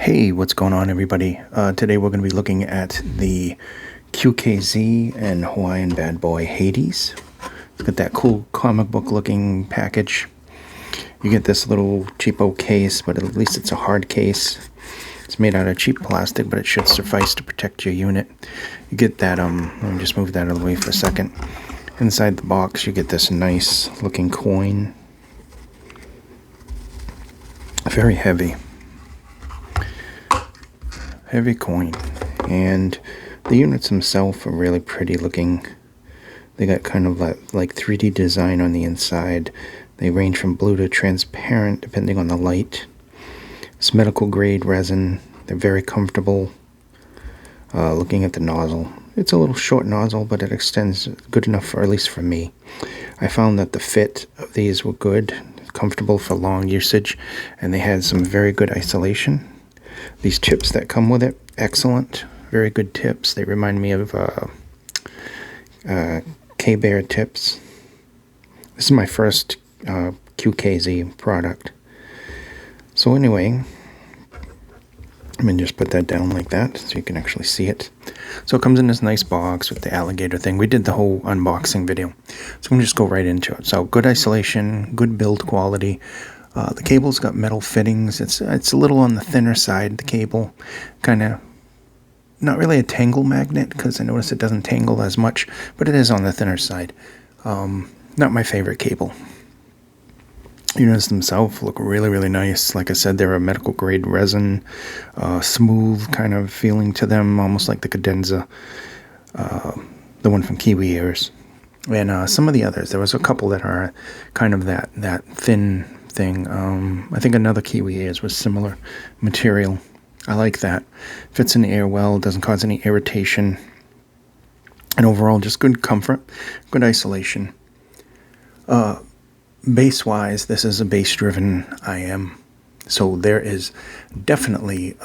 Hey, what's going on, everybody? Today we're going to be looking at the QKZ and Hawaiian bad boy Hades. It's got that cool comic book looking package. You get this little cheapo case, but at least it's a hard case. It's made out of cheap plastic, but it should suffice to protect your unit. You get that, let me just move that out of the way for a second. Inside the box, you get this nice looking coin. Very heavy. Heavy coin, and the units themselves are really pretty looking. They got kind of like 3D design on the inside. They range from blue to transparent depending on the light. It's medical grade resin. They're very comfortable. Looking at the nozzle, it's a little short nozzle, but it extends good enough for, at least for me. I found that the fit of these were good, comfortable for long usage, and they had some very good isolation. These tips that come with it, excellent. Very good tips. They remind me of K-Bear tips. This is my first QKZ product. So anyway, let me just put that down like that so you can actually see it. So it comes in this nice box with the alligator thing. We did the whole unboxing video. So I'm going to just go right into it. So good isolation, good build quality. The cable's got metal fittings. It's a little on the thinner side, the cable. Kind of not really a tangle magnet, because I notice it doesn't tangle as much, but it is on the thinner side. Not my favorite cable. Units themselves look really, really nice. Like I said, they're a medical grade resin, smooth kind of feeling to them, almost like the cadenza, the one from Kiwi Ears. And some of the others, there was a couple that are kind of that thin thing. I think another Kiwi Ears was similar material. I like that. Fits in the ear well, doesn't cause any irritation. And overall, just good comfort, good isolation. Bass-wise, this is a bass-driven IM. So there is definitely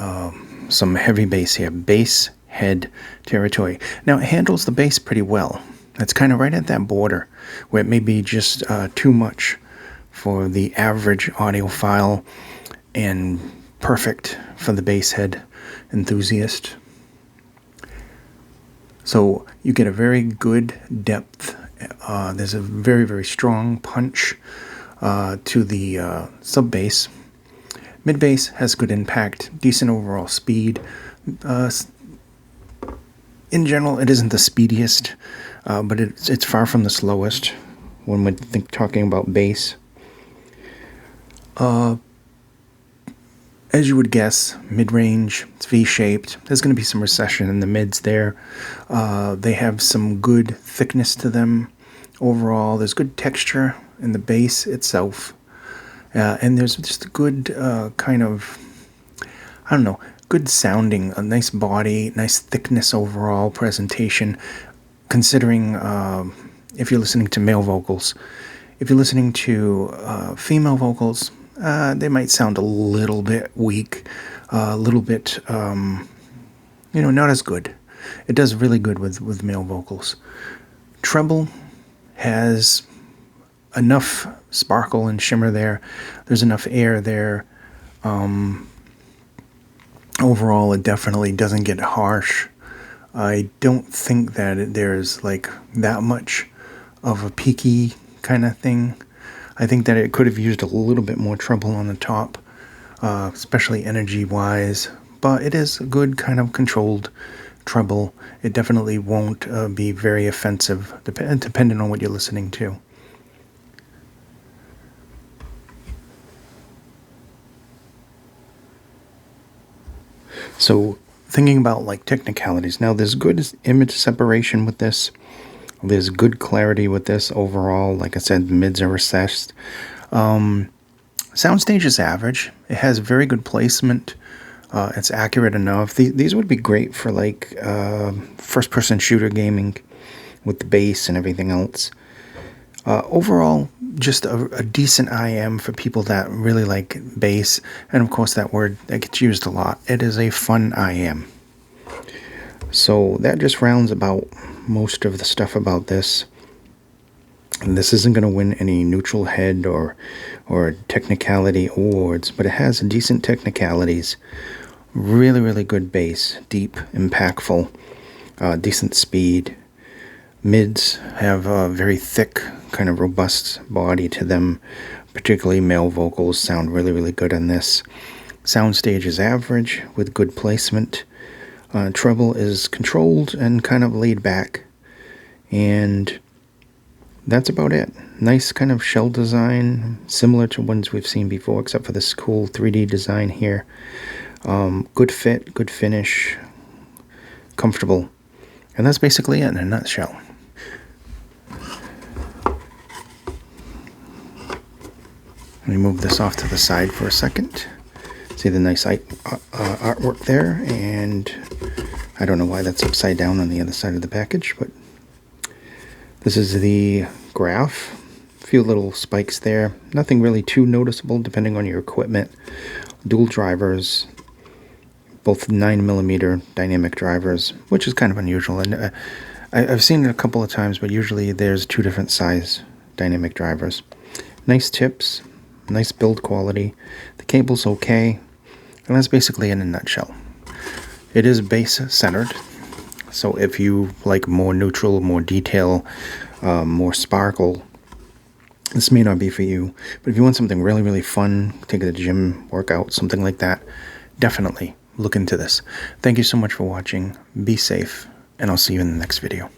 some heavy bass here. Bass head territory. Now, it handles the bass pretty well. It's kind of right at that border where it may be just too much for the average audiophile and perfect for the bass head enthusiast. So you get a very good depth. There's a very, very strong punch to the sub-bass. Mid-bass has good impact, decent overall speed. In general, it isn't the speediest, but it's far from the slowest when we're talking about bass. As you would guess, mid-range, it's V-shaped. There's going to be some recession in the mids there. They have some good thickness to them overall. There's good texture in the bass itself. And there's just a good kind of, I don't know, good sounding, a nice body, nice thickness overall presentation, considering if you're listening to male vocals. If you're listening to female vocals, they might sound a little bit weak, a little bit, not as good. It does really good with male vocals. Treble has enough sparkle and shimmer there. There's enough air there. Overall, it definitely doesn't get harsh. I don't think that there's like that much of a peaky kind of thing. I think that it could have used a little bit more treble on the top, especially energy-wise. But it is a good kind of controlled treble. It definitely won't be very offensive, depending on what you're listening to. So, thinking about like technicalities. Now, there's good image separation with this. There's good clarity with this overall. Like I said, mids are recessed. Soundstage is average. It has very good placement. It's accurate enough. These would be great for like first-person shooter gaming with the bass and everything else. Overall, just a decent IM for people that really like bass. And of course, that word that gets used a lot. It is a fun IM. So that just rounds about most of the stuff about this. And this isn't going to win any neutral head or technicality awards, but it has decent technicalities. Really, really good bass, deep, impactful, decent speed. Mids have a very thick, kind of robust body to them. Particularly male vocals sound really, really good on this. Soundstage is average with good placement. Treble is controlled and kind of laid back. And that's about it. Nice kind of shell design, similar to ones we've seen before, except for this cool 3D design here. Good fit, good finish, comfortable. And that's basically it in a nutshell. Let me move this off to the side for a second. See the nice artwork there, and I don't know why that's upside down on the other side of the package, but this is the graph. A few little spikes there. Nothing really too noticeable depending on your equipment. Dual drivers, both 9mm dynamic drivers, which is kind of unusual. And I've seen it a couple of times, but usually there's 2 different size dynamic drivers. Nice tips, nice build quality. The cable's okay, and that's basically in a nutshell. It is bass centered, so if you like more neutral, more detail, more sparkle, this may not be for you. But if you want something really, really fun, take it to the gym, workout, something like that, definitely look into this. Thank you so much for watching. Be safe, and I'll see you in the next video.